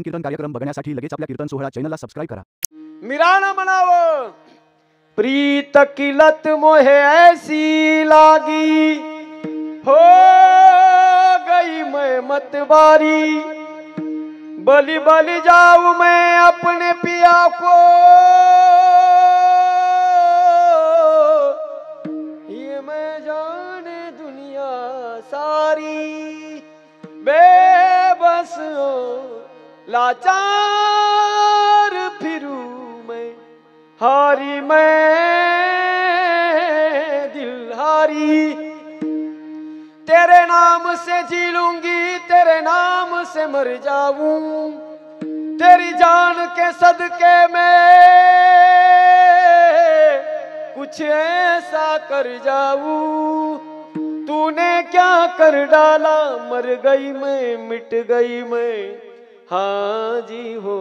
नवनवीन कीर्तन कार्यक्रम बघण्यासाठी लगेच आपल्या कीर्तन सोहळा चॅनलला सबस्क्राइब करा। मीराना मनाव प्रीत की लत मोहे ऐसी लागी, हो गई मैं मतवारी। बलि बलि जाऊं मैं अपने पिया को, ये मैं जाने दुनिया सारी। बेबस हो लाचार फिरूं मैं, हारी मैं दिल हारी। तेरे नाम से जी लूंगी, तेरे नाम से मर जाऊं, तेरी जान के सदके में कुछ ऐसा कर जाऊं। तूने क्या कर डाला, मर गई मैं मिट गई मैं, हाँ जी हो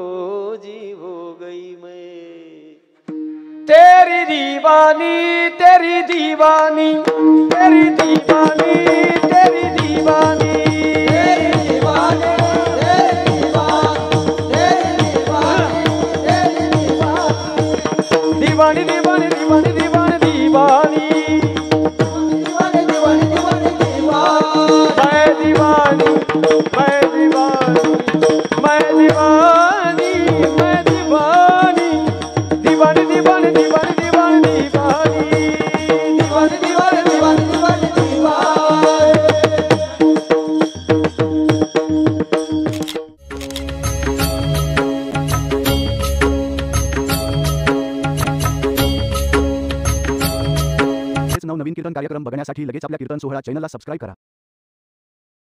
गई मैं। तेरी दीवानी तेरी दीवानी तेरी दीवानी तेरी दीवानी तेरी दीवानी तेरी दीवानी तेरी दीवानी दीवानी दीवानी दीवानी दीवानी नवनवीन कीर्तन कार्यक्रम बघण्यासाठी लगेच आपल्या कीर्तन सोहळा चॅनलला सबस्क्राइब करा।